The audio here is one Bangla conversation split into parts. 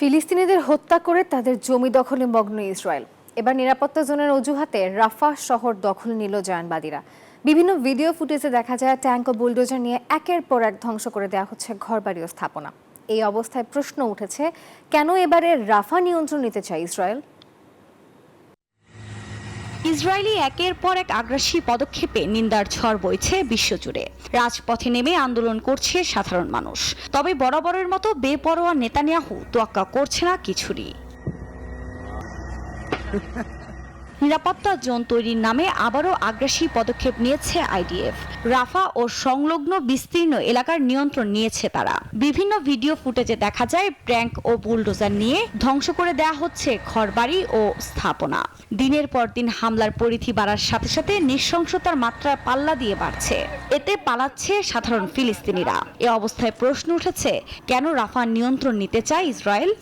ফিলিস্তিনিদের হত্যা করে তাদের জমি দখলে মগ্ন ইসরায়েল। এবার নিরাপত্তা জোনের অজুহাতে রাফা শহর দখল নিল জয়ানবাদীরা। বিভিন্ন ভিডিও ফুটেজে দেখা যায় ট্যাঙ্ক ও বুলডোজার নিয়ে একের পর এক ধ্বংস করে দেওয়া হচ্ছে ঘরবাড়ি ও স্থাপনা। এই অবস্থায় প্রশ্ন উঠেছে, কেন এবারে রাফা নিয়ন্ত্রণ নিতে চায় ইসরায়েল? ইসরায়েলি একের পর এক আগ্রাসী পদক্ষেপে নিন্দার ঝড় বইছে বিশ্বজুড়ে। রাজপথে নেমে আন্দোলন করছে সাধারণ মানুষ। তবে বরাবরের মতো বেপরোয়া নেতানিয়াহু তোয়াক্কা করছে না কিছুরই। নিরাপত্তা জোন তৈরির নামে আবারও আগ্রাসী পদক্ষেপ নিয়েছে আইডিএফ। রাফা ও সংলগ্ন বিস্তীর্ণ এলাকার নিয়ন্ত্রণ নিয়েছে তারা। বিভিন্ন ভিডিও ফুটেজে দেখা যায় ট্যাঙ্ক ও বুলডোজার নিয়ে ধ্বংস করে দেয়া হচ্ছে ঘরবাড়ি ও স্থাপনা। দিনের পর দিন হামলার পরিধি বাড়ার সাথে সাথে নৃশংসতার মাত্রা পাল্লা দিয়ে বাড়ছে। এতে পালাচ্ছে সাধারণ ফিলিস্তিনিরা। এ অবস্থায় প্রশ্ন উঠেছে, কেন রাফা নিয়ন্ত্রণ নিতে চায় ইসরায়েল?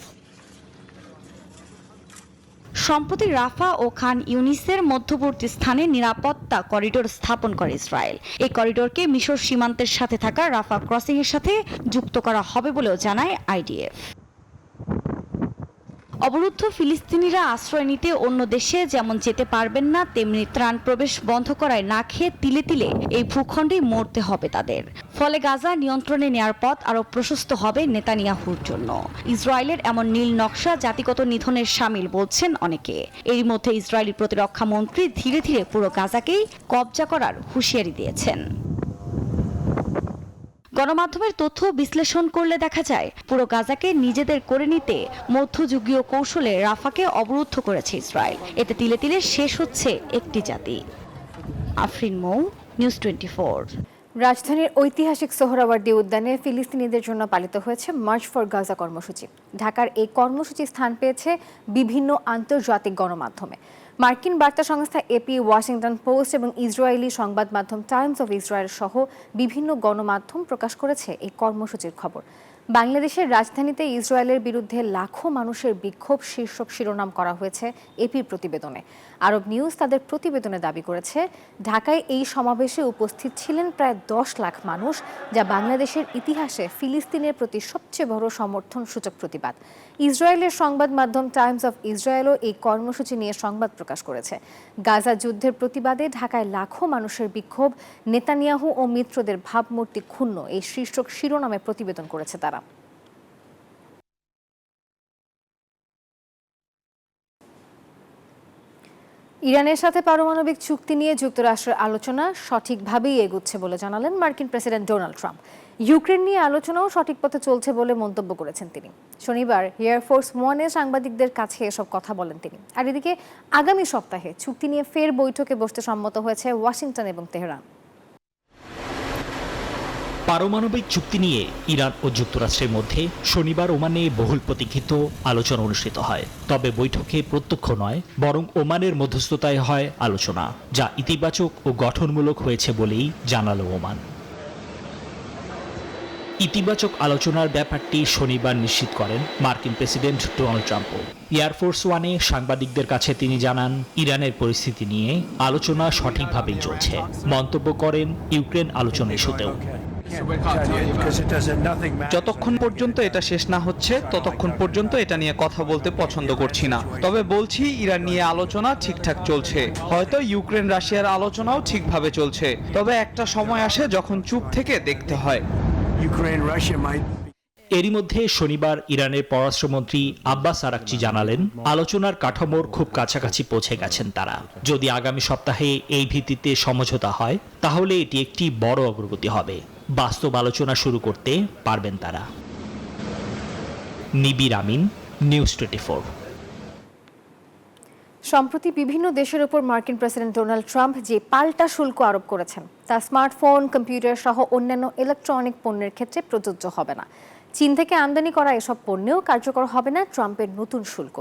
সম্প্রতি রাফা ও খান ইউনিসের মধ্যবর্তী স্থানে নিরাপত্তা করিডোর স্থাপন করে ইসরায়েল। এই করিডোরকে মিশর সীমান্তের সাথে থাকা রাফা ক্রসিং এর সাথে যুক্ত করা হবে বলেও জানায় আইডিএফ। অবরুদ্ধ ফিলিস্তিনিরা আশ্রয় নিতে অন্য দেশে যেমন যেতে পারবেন না, তেমনি ত্রাণ প্রবেশ বন্ধ করায় না খেয়ে তিলে তিলে এই ভূখণ্ডেই মরতে হবে তাদের। ফলে গাজা নিয়ন্ত্রণে নেয়ার পথ আরও প্রশস্ত হবে নেতানিয়াহুর জন্য। ইসরায়েলের এমন নীল নকশা জাতিগত নিধনের শামিল বলছেন অনেকে। এরই মধ্যে ইসরায়েলি প্রতিরক্ষা মন্ত্রী ধীরে ধীরে পুরো গাজাকেই কবজা করার হুঁশিয়ারি দিয়েছেন। গণমাধ্যমের তথ্য বিশ্লেষণ করলে দেখা যায়, পুরো গাজাকে নিজেদের করে নিতে মধ্যযুগীয় কৌশলে রাফাকে অবরুদ্ধ করেছে ইসরায়েল। এতে তিলে তিলে শেষ হচ্ছে একটি জাতি। আফরিন মৌ, নিউজ 24। রাজধানীর ঐতিহাসিক সোহরাওয়ার্দী উদ্যানে ফিলিস্তিনিদের জন্য পালিত হয়েছে মার্চ ফর গাজা কর্মসূচি। ঢাকার এই কর্মসূচি স্থান পেয়েছে বিভিন্ন আন্তর্জাতিক গণমাধ্যমে। মার্কিন বার্তা সংস্থা এপি, ওয়াশিংটন পোস্ট এবং ইসরায়েলি সংবাদ মাধ্যম টাইমস অফ ইসরায়েল সহ বিভিন্ন গণমাধ্যম প্রকাশ করেছে এই কর্মসূচির খবর। বাংলাদেশের রাজধানীতে ইসরায়েলের বিরুদ্ধে লাখো মানুষের বিক্ষোভ শীর্ষক শিরোনাম করা হয়েছে এপির প্রতিবেদনে। আরব নিউজ তাদের প্রতিবেদনে দাবি করেছে, ঢাকায় এই সমাবেশে উপস্থিত ছিলেন প্রায় 10 লাখ মানুষ, যা বাংলাদেশের ইতিহাসে ফিলিস্তিনের প্রতি সবচেয়ে বড় সমর্থন সূচক প্রতিবাদ। ইসরায়েলের সংবাদ মাধ্যম টাইমস অফ ইসরায়েলও এই কর্মসূচি নিয়ে সংবাদ প্রকাশ করেছে। গাজা যুদ্ধের প্রতিবাদে ঢাকায় লাখো মানুষের বিক্ষোভ, নেতানিয়াহু ও মিত্রদের ভাবমূর্তি ক্ষুণ্ণ, এই শীর্ষক শিরোনামে প্রতিবেদন করেছে তারা। ইরানের সাথে পারমাণবিক চুক্তি নিয়ে যুক্তরাষ্ট্রের আলোচনা সঠিকভাবেই এগুচ্ছে বলে জানালেন মার্কিন প্রেসিডেন্ট ডোনাল্ড ট্রাম্প। ইউক্রেন নিয়ে আলোচনাও সঠিক পথে চলছে বলে মন্তব্য করেছেন তিনি। শনিবার এয়ারফোর্স ওয়ানে সাংবাদিকদের কাছে এসব কথা বলেন তিনি। আর এদিকে আগামী সপ্তাহে চুক্তি নিয়ে ফের বৈঠকে বসতে সম্মত হয়েছে ওয়াশিংটন এবং তেহরান। পারমাণবিক চুক্তি নিয়ে ইরান ও যুক্তরাষ্ট্রের মধ্যে শনিবার ওমানে বহুল প্রতীক্ষিত আলোচনা অনুষ্ঠিত হয়। তবে বৈঠকে প্রত্যক্ষ নয়, বরং ওমানের মধ্যস্থতায় হয় আলোচনা, যা ইতিবাচক ও গঠনমূলক হয়েছে বলেই জানালো ওমান। ইতিবাচক আলোচনার ব্যাপারটি শনিবার নিশ্চিত করেন মার্কিন প্রেসিডেন্ট ডোনাল্ড ট্রাম্পও। এয়ারফোর্স ওয়ানে সাংবাদিকদের কাছে তিনি জানান, ইরানের পরিস্থিতি নিয়ে আলোচনা সঠিকভাবেই চলছে। মন্তব্য করেন, ইউক্রেন আলোচনা ইস্যুতেও যতক্ষণ পর্যন্ত এটা শেষ না হচ্ছে ততক্ষণ পর্যন্ত এটা নিয়ে কথা বলতে পছন্দ করছি না। তবে বলছি, ইরান নিয়ে আলোচনা ঠিকঠাক চলছে। হয়তো ইউক্রেন রাশিয়ার আলোচনাও ঠিকভাবে চলছে। তবে একটা সময় আসে যখন চুপ থেকে দেখতে হয়। এরই মধ্যে শনিবার ইরানের পররাষ্ট্রমন্ত্রী আব্বাস আরাকচি জানালেন, আলোচনার কাঠামোর খুব কাছাকাছি পৌঁছে গেছেন তারা। যদি আগামী সপ্তাহে এই ভিত্তিতে সমঝোতা হয়, তাহলে এটি একটি বড় অগ্রগতি হবে। বাস্তব আলোচনা শুরু করতে পারবেন তারা। নিবির আমিন, নিউজ 24। সম্প্রতি বিভিন্ন দেশের উপর মার্কিন প্রেসিডেন্ট ডোনাল্ড ট্রাম্প যে পাল্টা শুল্ক আরোপ করেছেন, তা স্মার্টফোন, কম্পিউটার সহ অন্যান্য ইলেকট্রনিক পণ্যের ক্ষেত্রে প্রযোজ্য হবে না। চীন থেকে আমদানি করা এসব পণ্যেও কার্যকর হবে না ট্রাম্পের নতুন শুল্ক।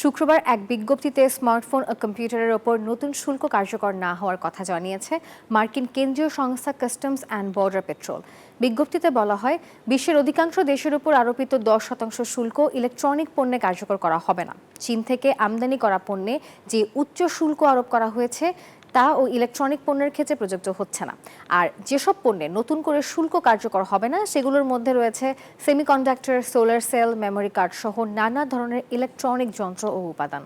শুক্রবার এক বিজ্ঞপ্তিতে স্মার্টফোন ও কম্পিউটারের ওপর নতুন শুল্ক কার্যকর না হওয়ার কথা জানিয়েছে মার্কিন কেন্দ্রীয় সংস্থা কাস্টমস অ্যান্ড বর্ডার পেট্রোল। বিজ্ঞপ্তিতে বলা হয়, বিশ্বের অধিকাংশ দেশের উপর আরোপিত 10% শুল্ক ইলেকট্রনিক পণ্যে কার্যকর করা হবে না। চীন থেকে আমদানি করা পণ্যে যে উচ্চ শুল্ক আরোপ করা হয়েছে, তা ও ইলেকট্রনিক পণ্যের ক্ষেত্রে প্রযোজ্য হচ্ছে না। আর যেসব পণ্যে নতুন করে শুল্ক কার্যকর হবে না সেগুলোর মধ্যে রয়েছে semiconductor, solar cell, memory card সহ নানা ধরনের ইলেকট্রনিক যন্ত্র ও উপাদান।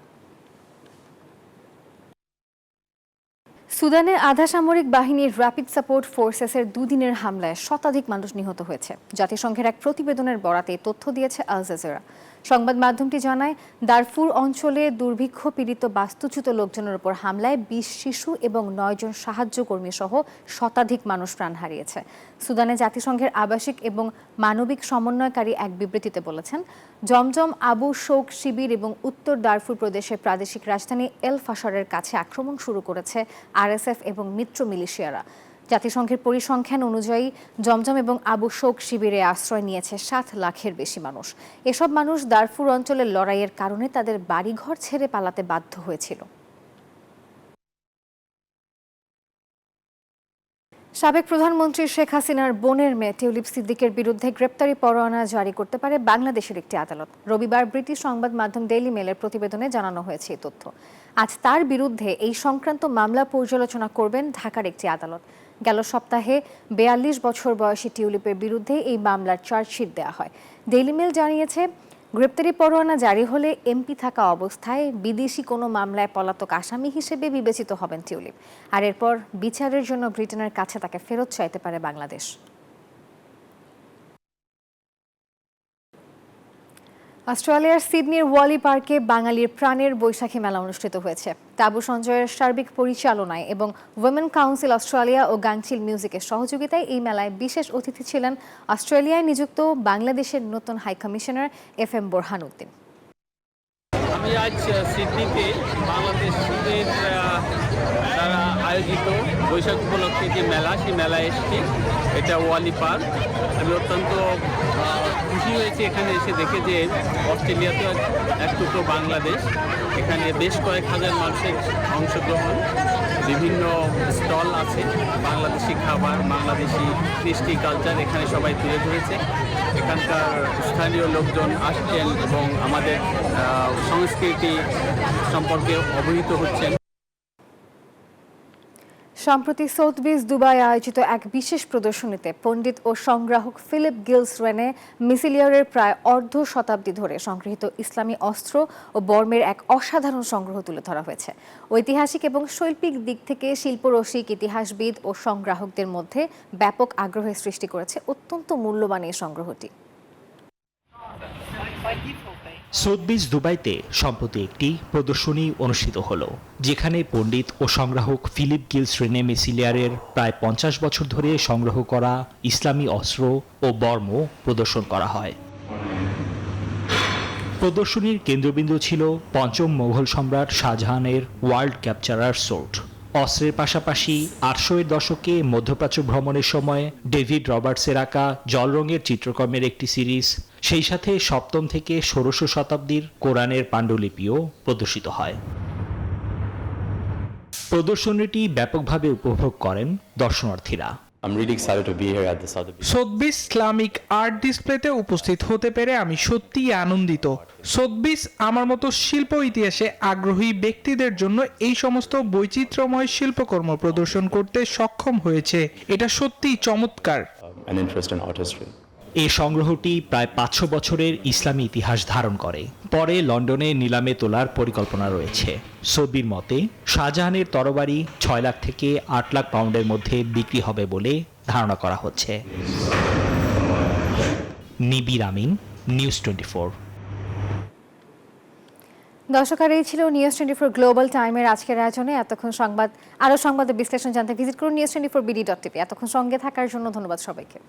সুদানে আধা সামরিক বাহিনীর র্যাপিড সাপোর্ট ফোর্সেসের দুদিনের হামলায় শতাধিক মানুষ নিহত হয়েছে। জাতিসংঘের এক প্রতিবেদনের বরাতে তথ্য দিয়েছে আল জাজিরা। সংবাদ মাধ্যমটি জানায়, দারফুর অঞ্চলে দুর্ভিক্ষ পীড়িত বাস্তুচ্যুত লোকজনের উপর হামলায় ২০ শিশু এবং ৯ জন সাহায্যকর্মী সহ শতাধিক মানুষ প্রাণ হারিয়েছে। সুদানে জাতিসংঘের আবাসিক এবং মানবিক সমন্বয়কারী এক বিবৃতিতে বলেছেন, জমজম, আবু শৌক শিবির এবং উত্তর দারফুর প্রদেশের প্রাদেশিক রাজধানী এল ফাশারের কাছে আক্রমণ শুরু করেছে আরএসএফ এবং মিত্র মিলিশিয়ারা। জাতিসংঘের পরিসংখ্যান অনুযায়ী জমজম এবং আবু শৌক শিবিরে আশ্রয় নিয়েছে ৭ লাখের বেশি মানুষ। এসব মানুষ দারফুর অঞ্চলের লড়াইয়ের কারণে তাদের বাড়িঘর ছেড়ে পালাতে বাধ্য হয়েছিল। সাবেক প্রধানমন্ত্রী শেখ হাসিনার বোনের মেয়ে টিউলিপ সিদ্দিকের বিরুদ্ধে গ্রেপ্তারি পরোয়ানা জারি করতে পারে বাংলাদেশের একটি আদালত। রবিবার ব্রিটিশ সংবাদ মাধ্যম ডেইলি মেলের প্রতিবেদনে জানানো হয়েছে এই তথ্য। আজ তার বিরুদ্ধে এই সংক্রান্ত মামলা পর্যালোচনা করবেন ঢাকার একটি আদালত। গেল সপ্তাহে ৪২ বছর বয়সী টিউলিপের বিরুদ্ধে এই মামলার চার্জশিট দেওয়া হয়। ডেইলি মেল জানিয়েছে, গ্রেপ্তারি পরোয়ানা জারি হলে এমপি থাকা অবস্থায় বিদেশি কোনো মামলায় পলাতক আসামি হিসেবে বিবেচিত হবেন টিউলিপ। আর এরপর বিচারের জন্য ব্রিটেনের কাছে তাকে ফেরত চাইতে পারে বাংলাদেশ। অস্ট্রেলিয়ার সিডনির ওয়ালি পার্কে বাঙালির প্রাণের বৈশাখী মেলা অনুষ্ঠিত হয়েছে। তাবু সঞ্জয়ের সার্বিক পরিচালনায় এবং উইমেন কাউন্সিল অস্ট্রেলিয়া ও গাংচিল মিউজিকের সহযোগিতায় এই মেলায় বিশেষ অতিথি ছিলেন অস্ট্রেলিয়ায় নিযুক্ত বাংলাদেশের নতুন high commissioner FM Borhan Uddin. আমি আজ সিডনিতে বাংলাদেশের দ্বারা আয়োজিত বৈশাখ উপলক্ষে যে মেলা, সেই মেলায় এসেছি। এটা ওয়ালি পার্ক। আমি অত্যন্ত খুশি হয়েছি এখানে এসে দেখে যে অস্ট্রেলিয়াতেও এক টুকরো বাংলাদেশ। এখানে বেশ কয়েক হাজার মানুষের অংশগ্রহণ, বিভিন্ন স্টল আছে, বাংলাদেশি খাবার, বাংলাদেশি কৃষ্টি কালচার এখানে সবাই তুলে ধরেছে। এখানকার স্থানীয় লোকজন আসছেন এবং আমাদের সংস্কৃতি সম্পর্কে অবহিত হচ্ছেন। সম্প্রতি সোথবিজ দুবাই আয়োজিত এক বিশেষ প্রদর্শনীতে পণ্ডিত ও সংগ্রাহক ফিলিপ গিলস রেনে মিসিলিয়ারের প্রায় অর্ধ শতাব্দী ধরে সংগৃহীত ইসলামী অস্ত্র ও বর্মের এক অসাধারণ সংগ্রহ তুলে ধরা হয়েছে। ঐতিহাসিক এবং শৈল্পিক দিক থেকে শিল্পরসিক, ইতিহাসবিদ ও সংগ্রাহকদের মধ্যে ব্যাপক আগ্রহের সৃষ্টি করেছে অত্যন্ত মূল্যবান এই সংগ্রহটি। সোথবিজ দুবাইতে সম্প্রতি একটি প্রদর্শনী অনুষ্ঠিত হলো, যেখানে পণ্ডিত ও সংগ্রাহক ফিলিপ গিলস রেনে মিসিলিয়ারের প্রায় 50 বছর ধরে সংগ্রহ করা ইসলামী অস্ত্র ও বর্ম প্রদর্শন করা হয়। প্রদর্শনীর কেন্দ্রবিন্দু ছিল পঞ্চম মোগল সম্রাট শাহজাহানের ওয়ার্ল্ড ক্যাপচারার সোর্ড। অস্ত্রের পাশাপাশি 800-এর দশকে মধ্যপ্রাচ্য ভ্রমণের সময় ডেভিড রবার্টসের আঁকা জল রঙের চিত্রকর্মের একটি সিরিজ, সেই সাথে 7ম থেকে 16শ শতাব্দীর কোরআনের পাণ্ডুলিপিও প্রদর্শিত হয়। প্রদর্শনীটি ব্যাপকভাবে উপভোগ করেন দর্শনার্থীরা। সোথবিজ ইসলামিক আর্ট ডিসপ্লেতে উপস্থিত হতে পেরে আমি সত্যিই আনন্দিত। সোথবিজ আমার মতো শিল্প ইতিহাসে আগ্রহী ব্যক্তিদের জন্য এই সমস্ত বৈচিত্র্যময় শিল্পকর্ম প্রদর্শন করতে সক্ষম হয়েছে। এটা সত্যিই চমৎকার। এই সংগ্রহটি প্রায় 500 বছরের ইসলামী ইতিহাস ধারণ করে। পরে লন্ডনে নিলামে তোলার পরিকল্পনা রয়েছে। সোথবির মতে, শাহজাহানের তরবারি 6 লাখ থেকে 8 লাখ পাউন্ডের মধ্যে বিক্রি হবে বলে ধারণা করা হচ্ছে। নিবির আমিন, নিউজ 24। দর্শক, আর এই ছিল নিউজ 24 গ্লোবাল টাইমের আজকের আয়োজনে। এতক্ষণ আরও সংবাদের বিশ্লেষণ জানতে ভিজিট করুন news24bd.tv। এতক্ষণ সঙ্গে থাকার জন্য ধন্যবাদ সবাইকে।